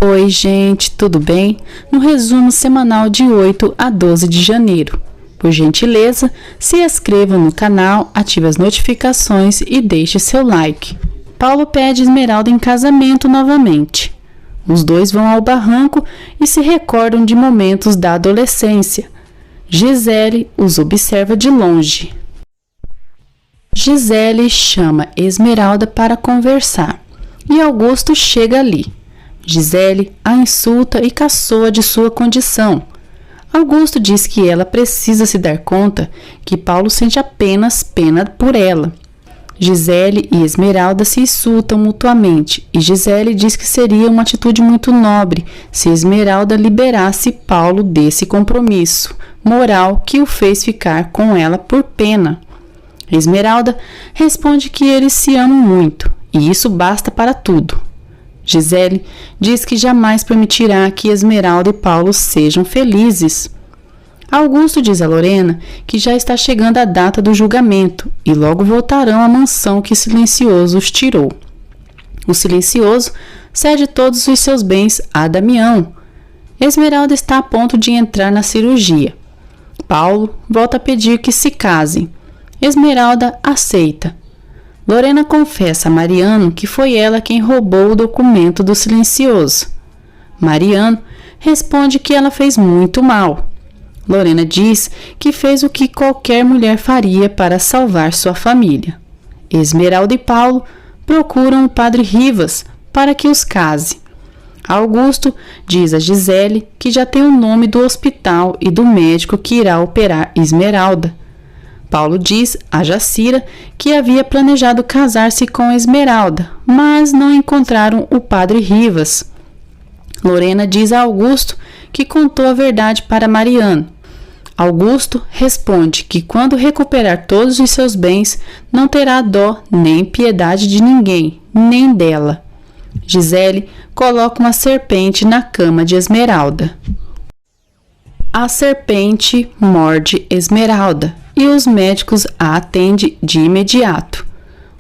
Oi, gente, tudo bem? No resumo semanal de 8 a 12 de janeiro. Por gentileza, se inscreva no canal, ative as notificações e deixe seu like. Paulo pede Esmeralda em casamento novamente. Os dois vão ao barranco e se recordam de momentos da adolescência. Gisele os observa de longe. Gisele chama Esmeralda para conversar e Augusto chega ali. Gisele a insulta e caçoa de sua condição. Augusto diz que ela precisa se dar conta que Paulo sente apenas pena por ela. Gisele e Esmeralda se insultam mutuamente e Gisele diz que seria uma atitude muito nobre se Esmeralda liberasse Paulo desse compromisso moral que o fez ficar com ela por pena. Esmeralda responde que eles se amam muito e isso basta para tudo. Gisele diz que jamais permitirá que Esmeralda e Paulo sejam felizes. Augusto diz a Lorena que já está chegando a data do julgamento e logo voltarão à mansão que Silencioso os tirou. O Silencioso cede todos os seus bens a Damião. Esmeralda está a ponto de entrar na cirurgia. Paulo volta a pedir que se casem. Esmeralda aceita. Lorena confessa a Mariano que foi ela quem roubou o documento do Silencioso. Mariano responde que ela fez muito mal. Lorena diz que fez o que qualquer mulher faria para salvar sua família. Esmeralda e Paulo procuram o padre Rivas para que os case. Augusto diz a Gisele que já tem o nome do hospital e do médico que irá operar Esmeralda. Paulo diz a Jacira que havia planejado casar-se com Esmeralda, mas não encontraram o padre Rivas. Lorena diz a Augusto que contou a verdade para Mariano. Augusto responde que quando recuperar todos os seus bens, não terá dó nem piedade de ninguém, nem dela. Gisele coloca uma serpente na cama de Esmeralda. A serpente morde Esmeralda e os médicos a atendem de imediato.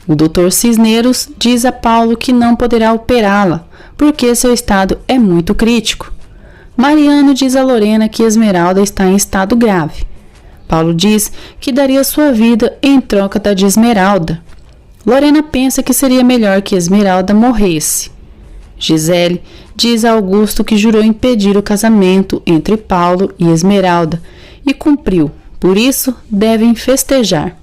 O Dr. Cisneros diz a Paulo que não poderá operá-la, porque seu estado é muito crítico. Mariano diz a Lorena que Esmeralda está em estado grave. Paulo diz que daria sua vida em troca da de Esmeralda. Lorena pensa que seria melhor que Esmeralda morresse. Gisele diz a Augusto que jurou impedir o casamento entre Paulo e Esmeralda e cumpriu. Por isso, devem festejar.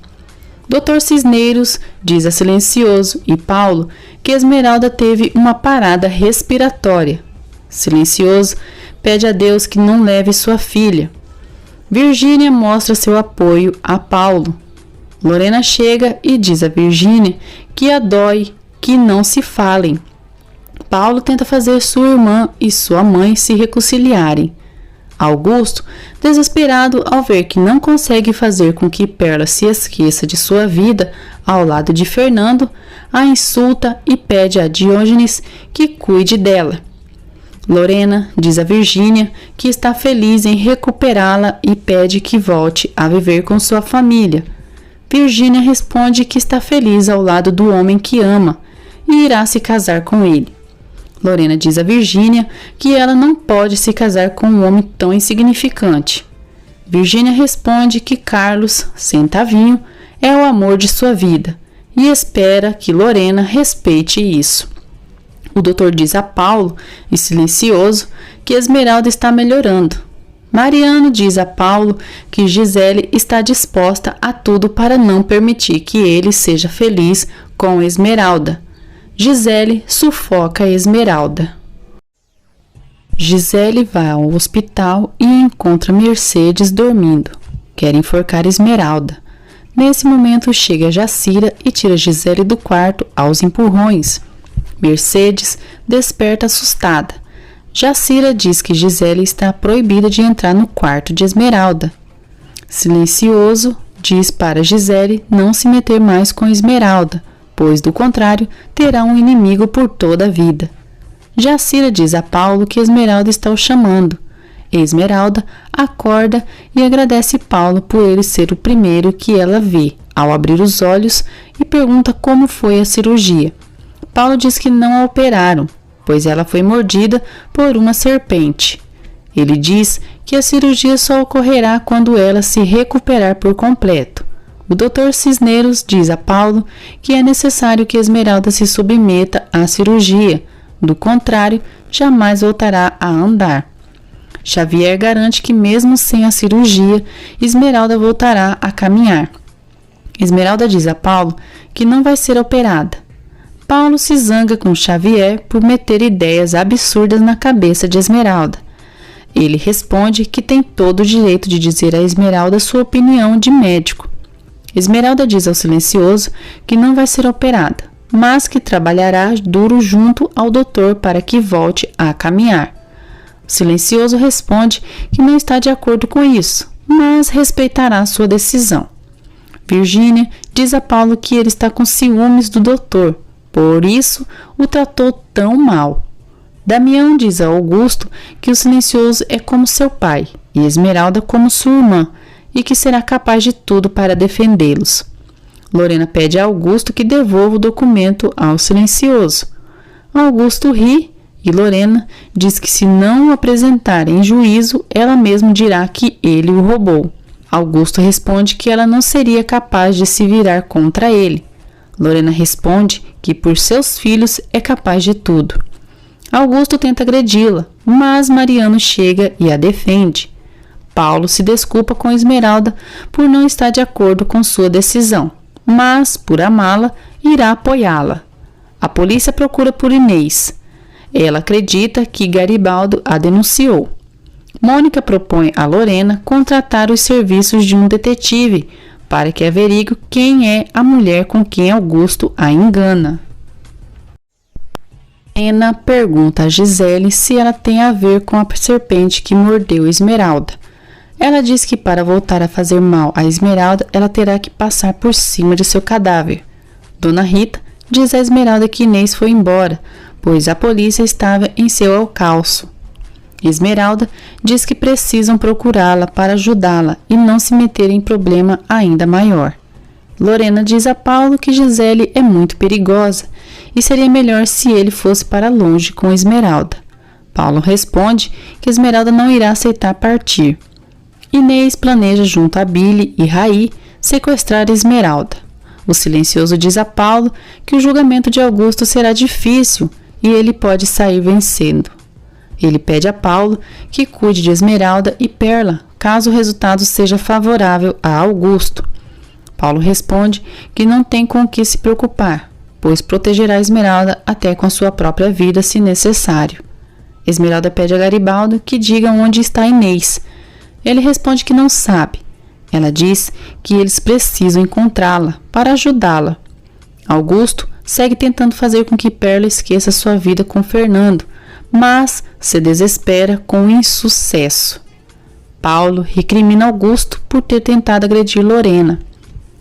Dr. Cisneros diz a Silencioso e Paulo que Esmeralda teve uma parada respiratória. Silencioso pede a Deus que não leve sua filha. Virgínia mostra seu apoio a Paulo. Lorena chega e diz a Virgínia que a dói que não se falem. Paulo tenta fazer sua irmã e sua mãe se reconciliarem. Augusto, desesperado ao ver que não consegue fazer com que Perla se esqueça de sua vida ao lado de Fernando, a insulta e pede a Diógenes que cuide dela. Lorena diz a Virgínia que está feliz em recuperá-la e pede que volte a viver com sua família. Virgínia responde que está feliz ao lado do homem que ama e irá se casar com ele. Lorena diz a Virgínia que ela não pode se casar com um homem tão insignificante. Virgínia responde que Carlos, Centavinho, é o amor de sua vida e espera que Lorena respeite isso. O doutor diz a Paulo, e Silencioso, que Esmeralda está melhorando. Mariano diz a Paulo que Gisele está disposta a tudo para não permitir que ele seja feliz com Esmeralda. Gisele sufoca Esmeralda. Gisele vai ao hospital e encontra Mercedes dormindo. Quer enforcar Esmeralda. Nesse momento chega Jacira e tira Gisele do quarto aos empurrões. Mercedes desperta assustada. Jacira diz que Gisele está proibida de entrar no quarto de Esmeralda. Silencioso diz para Gisele não se meter mais com Esmeralda, pois, do contrário, terá um inimigo por toda a vida. Jacira diz a Paulo que Esmeralda está o chamando. Esmeralda acorda e agradece Paulo por ele ser o primeiro que ela vê ao abrir os olhos e pergunta como foi a cirurgia. Paulo diz que não a operaram. pois ela foi mordida por uma serpente. Ele diz que a cirurgia só ocorrerá quando ela se recuperar por completo. O Dr. Cisneros diz a Paulo que é necessário que Esmeralda se submeta à cirurgia, do contrário, jamais voltará a andar. Xavier garante que mesmo sem a cirurgia, Esmeralda voltará a caminhar. Esmeralda diz a Paulo que não vai ser operada. Paulo se zanga com Xavier por meter ideias absurdas na cabeça de Esmeralda. Ele responde que tem todo o direito de dizer a Esmeralda sua opinião de médico. Esmeralda diz ao Silencioso que não vai ser operada, mas que trabalhará duro junto ao doutor para que volte a caminhar. O Silencioso responde que não está de acordo com isso, mas respeitará sua decisão. Virgínia diz a Paulo que ele está com ciúmes do doutor, por isso o tratou tão mal. Damião diz a Augusto que o Silencioso é como seu pai e Esmeralda como sua irmã e que será capaz de tudo para defendê-los. Lorena pede a Augusto que devolva o documento ao Silencioso. Augusto ri e Lorena diz que se não o apresentar em juízo, ela mesma dirá que ele o roubou. Augusto responde que ela não seria capaz de se virar contra ele. Lorena responde que por seus filhos é capaz de tudo. Augusto tenta agredi-la, mas Mariano chega e a defende. Paulo se desculpa com Esmeralda por não estar de acordo com sua decisão, mas, por amá-la, irá apoiá-la. A polícia procura por Inês. Ela acredita que Garibaldo a denunciou. Mônica propõe a Lorena contratar os serviços de um detetive para que averigue quem é a mulher com quem Augusto a engana. Lorena pergunta a Gisele se ela tem a ver com a serpente que mordeu Esmeralda. Ela diz que para voltar a fazer mal a Esmeralda, ela terá que passar por cima de seu cadáver. Dona Rita diz a Esmeralda que Inês foi embora, pois a polícia estava em seu encalço. Esmeralda diz que precisam procurá-la para ajudá-la e não se meter em problema ainda maior. Lorena diz a Paulo que Gisele é muito perigosa e seria melhor se ele fosse para longe com Esmeralda. Paulo responde que Esmeralda não irá aceitar partir. Inês planeja junto a Billy e Raí sequestrar Esmeralda. O Silencioso diz a Paulo que o julgamento de Augusto será difícil e ele pode sair vencendo. Ele pede a Paulo que cuide de Esmeralda e Perla, caso o resultado seja favorável a Augusto. Paulo responde que não tem com o que se preocupar, pois protegerá Esmeralda até com a sua própria vida se necessário. Esmeralda pede a Garibaldo que diga onde está Inês. Ele responde que não sabe. Ela diz que eles precisam encontrá-la para ajudá-la. Augusto segue tentando fazer com que Perla esqueça sua vida com Fernando, mas se desespera com insucesso. Paulo recrimina Augusto por ter tentado agredir Lorena.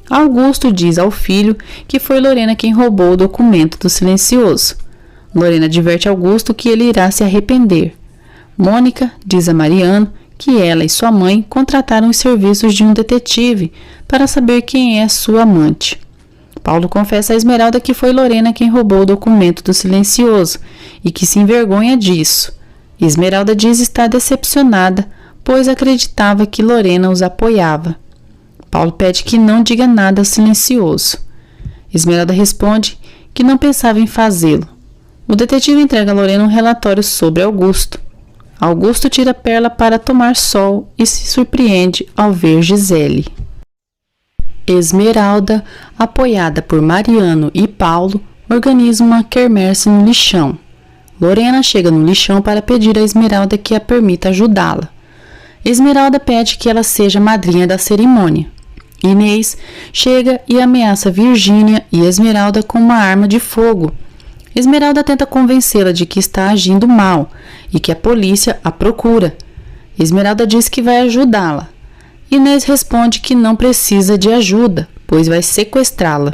Augusto diz ao filho que foi Lorena quem roubou o documento do Silencioso. Lorena adverte Augusto que ele irá se arrepender. Mônica diz a Mariano que ela e sua mãe contrataram os serviços de um detetive para saber quem é sua amante. Paulo confessa a Esmeralda que foi Lorena quem roubou o documento do Silencioso e que se envergonha disso. Esmeralda diz estar decepcionada, pois acreditava que Lorena os apoiava. Paulo pede que não diga nada ao Silencioso. Esmeralda responde que não pensava em fazê-lo. O detetive entrega a Lorena um relatório sobre Augusto. Augusto tira Perla para tomar sol e se surpreende ao ver Gisele. Esmeralda, apoiada por Mariano e Paulo, organiza uma quermesse no lixão. Lorena chega no lixão para pedir a Esmeralda que a permita ajudá-la. Esmeralda pede que ela seja madrinha da cerimônia. Inês chega e ameaça Virgínia e Esmeralda com uma arma de fogo. Esmeralda tenta convencê-la de que está agindo mal e que a polícia a procura. Esmeralda diz que vai ajudá-la. Inês responde que não precisa de ajuda, pois vai sequestrá-la.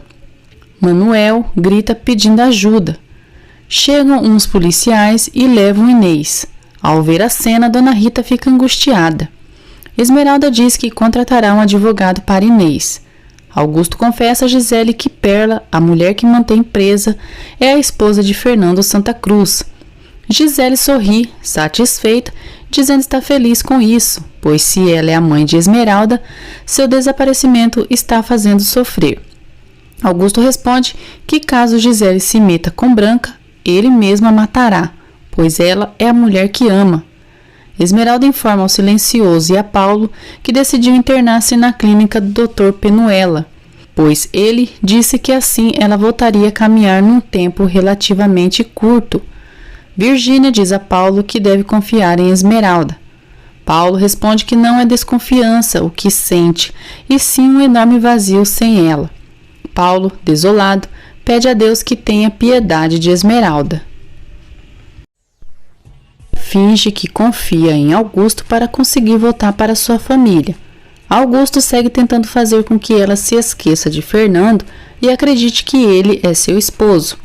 Manuel grita pedindo ajuda. Chegam uns policiais e levam Inês. Ao ver a cena, Dona Rita fica angustiada. Esmeralda diz que contratará um advogado para Inês. Augusto confessa a Gisele que Perla, a mulher que mantém presa, é a esposa de Fernando Santa Cruz. Gisele sorri, satisfeita, dizendo estar feliz com isso, pois se ela é a mãe de Esmeralda, seu desaparecimento está fazendo sofrer. Augusto responde que caso Gisele se meta com Branca, ele mesmo a matará, pois ela é a mulher que ama. Esmeralda informa ao Silencioso e a Paulo que decidiu internar-se na clínica do Dr. Penuela, pois ele disse que assim ela voltaria a caminhar num tempo relativamente curto. Virgínia diz a Paulo que deve confiar em Esmeralda. Paulo responde que não é desconfiança o que sente, e sim um enorme vazio sem ela. Paulo, desolado, pede a Deus que tenha piedade de Esmeralda. Finge que confia em Augusto para conseguir voltar para sua família. Augusto segue tentando fazer com que ela se esqueça de Fernando e acredite que ele é seu esposo.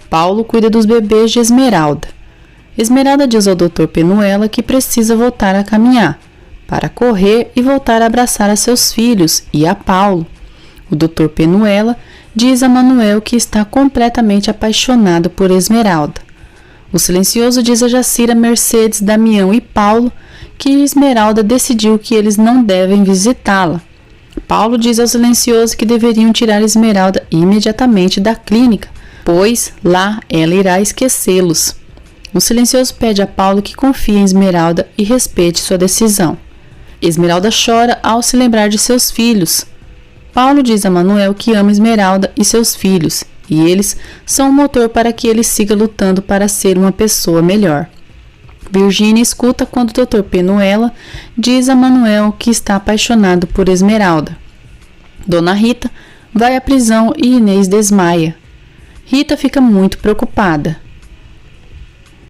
Paulo cuida dos bebês de Esmeralda. Esmeralda diz ao Dr. Penuela que precisa voltar a caminhar, para correr e voltar a abraçar a seus filhos e a Paulo. O Dr. Penuela diz a Manuel que está completamente apaixonado por Esmeralda. O Silencioso diz a Jacira, Mercedes, Damião e Paulo que Esmeralda decidiu que eles não devem visitá-la. Paulo diz ao Silencioso que deveriam tirar Esmeralda imediatamente da clínica, pois lá ela irá esquecê-los. O Silencioso pede a Paulo que confie em Esmeralda e respeite sua decisão. Esmeralda chora ao se lembrar de seus filhos. Paulo diz a Manuel que ama Esmeralda e seus filhos, e eles são o motor para que ele siga lutando para ser uma pessoa melhor. Virgínia escuta quando o Dr. Penuela diz a Manuel que está apaixonado por Esmeralda. Dona Rita vai à prisão e Inês desmaia. Rita fica muito preocupada.